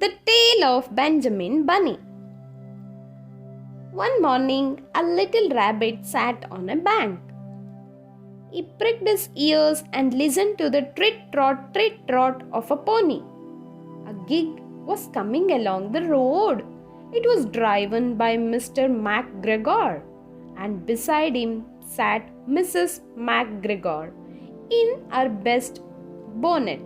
The Tale of Benjamin Bunny. One morning, a little rabbit sat on a bank. He pricked his ears and listened to the trit trot of a pony. A gig was coming along the road. It was driven by Mr. MacGregor, and beside him sat Mrs. MacGregor in her best bonnet.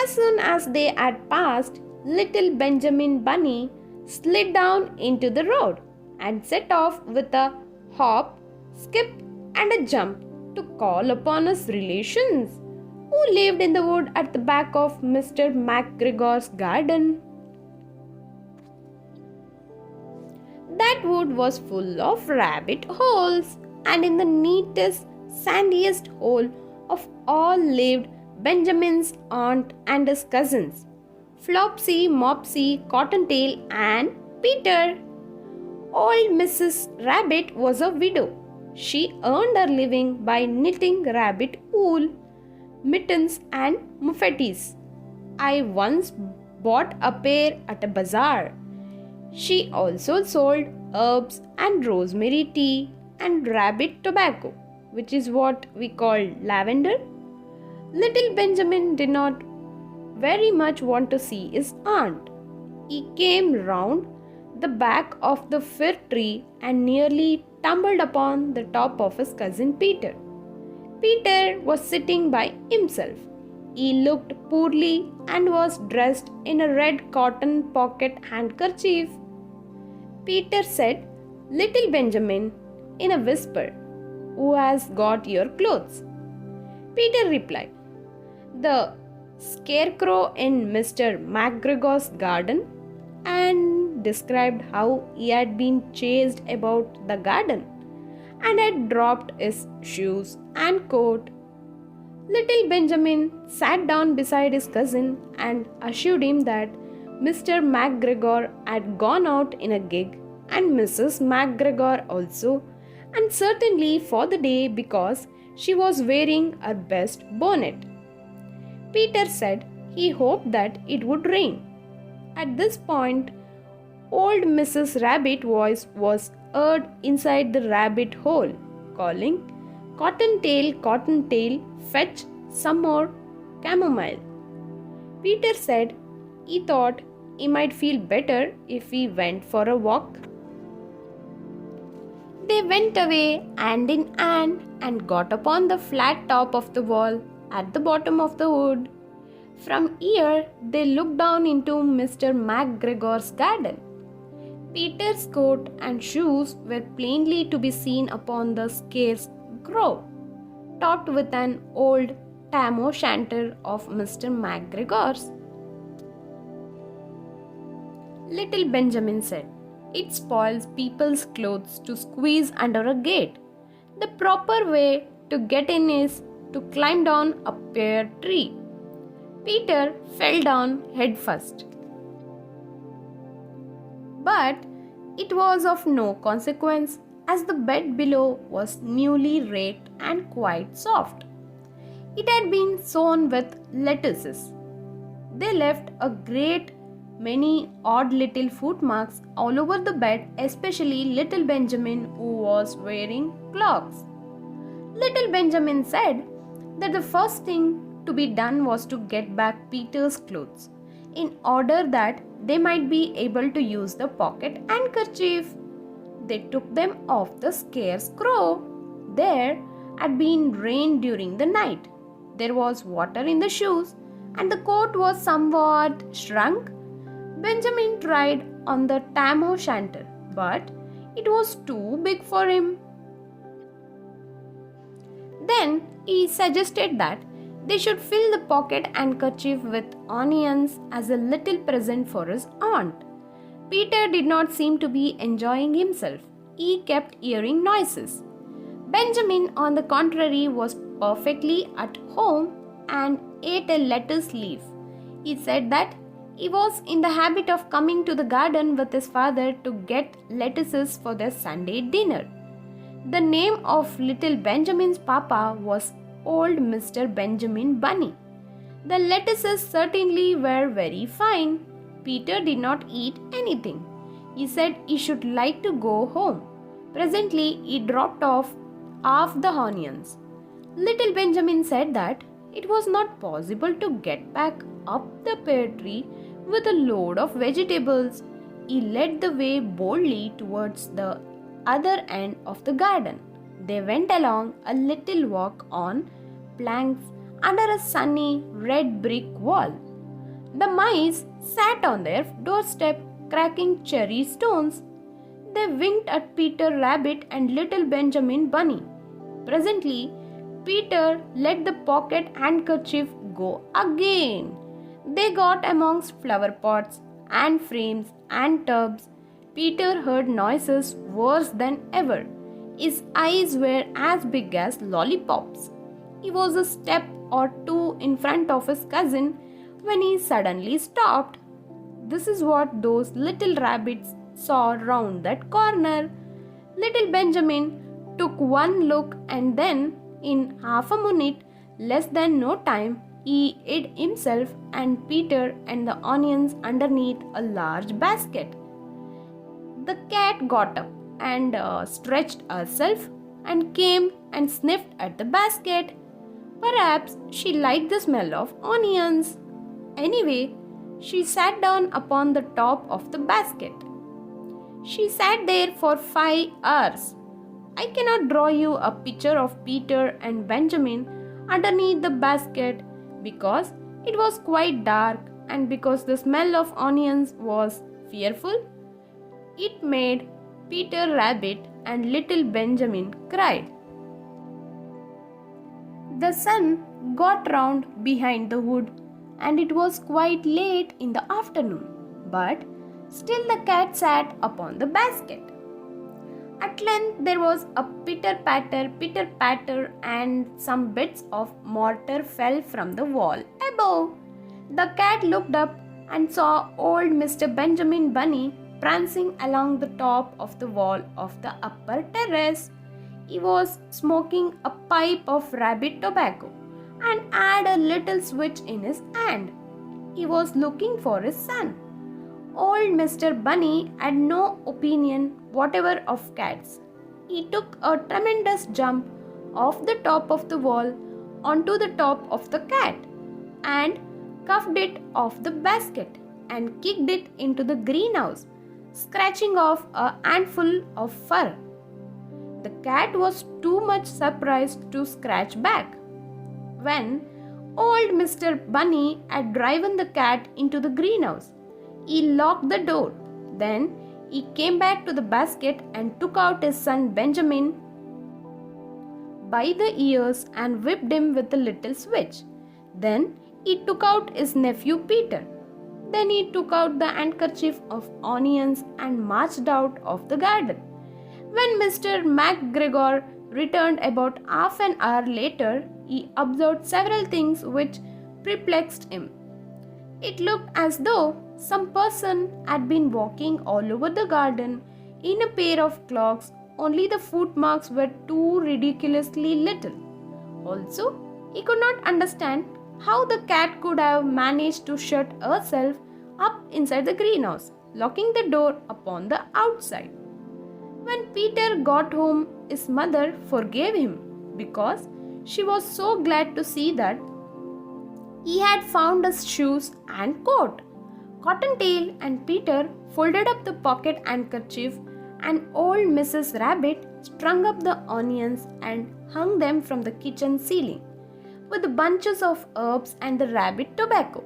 As soon as they had passed, little Benjamin Bunny slid down into the road and set off with a hop, skip, and a jump to call upon his relations who lived in the wood at the back of Mr. MacGregor's garden. That wood was full of rabbit holes, and in the neatest, sandiest hole of all lived Benjamin's aunt and his cousins, Flopsy, Mopsy, Cottontail, and Peter. Old Mrs. Rabbit was a widow. She earned her living by knitting rabbit wool, mittens, and muffetees. I once bought a pair at a bazaar. She also sold herbs and rosemary tea and rabbit tobacco, which is what we call lavender. Little Benjamin did not very much want to see his aunt. He came round the back of the fir tree and nearly tumbled upon the top of his cousin Peter. Peter was sitting by himself. He looked poorly and was dressed in a red cotton pocket handkerchief. Peter said, "Little Benjamin," in a whisper, "who has got your clothes?" Peter replied, "The scarecrow in Mr. MacGregor's garden," and described how he had been chased about the garden and had dropped his shoes and coat. Little Benjamin sat down beside his cousin and assured him that Mr. MacGregor had gone out in a gig and Mrs. MacGregor also, and certainly for the day because she was wearing her best bonnet. Peter said he hoped that it would rain. At this point, old Mrs. Rabbit's voice was heard inside the rabbit hole, calling, "Cottontail, Cottontail, fetch some more chamomile." Peter said he thought he might feel better if he went for a walk. They went away hand in hand and got upon the flat top of the wall at the bottom of the wood. From here, they looked down into Mr. MacGregor's garden. Peter's coat and shoes were plainly to be seen upon the scarecrow, topped with an old tam o' shanter of Mr. MacGregor's. Little Benjamin said, "It spoils people's clothes to squeeze under a gate. The proper way to get in is to climb down a pear tree." Peter fell down head first. But it was of no consequence, as the bed below was newly raked and quite soft. It had been sown with lettuces. They left a great many odd little footmarks all over the bed, especially little Benjamin, who was wearing clogs. Little Benjamin said that the first thing to be done was to get back Peter's clothes, in order that they might be able to use the pocket handkerchief. They took them off the scarecrow. There had been rain during the night. There was water in the shoes, and the coat was somewhat shrunk. Benjamin tried on the tam o' shanter, but it was too big for him. Then he suggested that they should fill the pocket handkerchief with onions as a little present for his aunt. Peter did not seem to be enjoying himself. He kept hearing noises. Benjamin, on the contrary, was perfectly at home and ate a lettuce leaf. He said that he was in the habit of coming to the garden with his father to get lettuces for their Sunday dinner. The name of little Benjamin's papa was old Mr. Benjamin Bunny. The lettuces certainly were very fine. Peter did not eat anything. He said he should like to go home. Presently, he dropped off half the onions. Little Benjamin said that it was not possible to get back up the pear tree with a load of vegetables. He led the way boldly towards the other end of the garden. They went along a little walk on planks under a sunny red brick wall. The mice sat on their doorstep cracking cherry stones. They winked at Peter Rabbit and little Benjamin Bunny. Presently, Peter let the pocket handkerchief go again. They got amongst flower pots and frames and tubs. Peter heard noises worse than ever. His eyes were as big as lollipops. He was a step or two in front of his cousin when he suddenly stopped. This is what those little rabbits saw round that corner. Little Benjamin took one look and then, in half a minute, less than no time, he hid himself and Peter and the onions underneath a large basket. The cat got up and stretched herself and came and sniffed at the basket. Perhaps she liked the smell of onions. Anyway, she sat down upon the top of the basket. She sat there for 5 hours. I cannot draw you a picture of Peter and Benjamin underneath the basket because it was quite dark and because the smell of onions was fearful. It made Peter Rabbit and little Benjamin cry. The sun got round behind the wood and it was quite late in the afternoon, but still the cat sat upon the basket. At length there was a pitter-patter, and some bits of mortar fell from the wall above. The cat looked up and saw old Mr. Benjamin Bunny prancing along the top of the wall of the upper terrace. He was smoking a pipe of rabbit tobacco and had a little switch in his hand. He was looking for his son. Old Mr. Bunny had no opinion whatever of cats. He took a tremendous jump off the top of the wall onto the top of the cat and cuffed it off the basket and kicked it into the greenhouse, scratching off a handful of fur. The cat was too much surprised to scratch back. When old Mr. Bunny had driven the cat into the greenhouse, he locked the door. Then he came back to the basket and took out his son Benjamin by the ears and whipped him with a little switch. Then he took out his nephew Peter. Then he took out the handkerchief of onions and marched out of the garden. When Mr. McGregor returned about half an hour later, he observed several things which perplexed him. It looked as though some person had been walking all over the garden in a pair of clogs, only the footmarks were too ridiculously little. Also, he could not understand how the cat could have managed to shut herself up inside the greenhouse, locking the door upon the outside. When Peter got home, his mother forgave him because she was so glad to see that he had found his shoes and coat. Cottontail and Peter folded up the pocket handkerchief, and old Mrs. Rabbit strung up the onions and hung them from the kitchen ceiling with the bunches of herbs and the rabbit tobacco.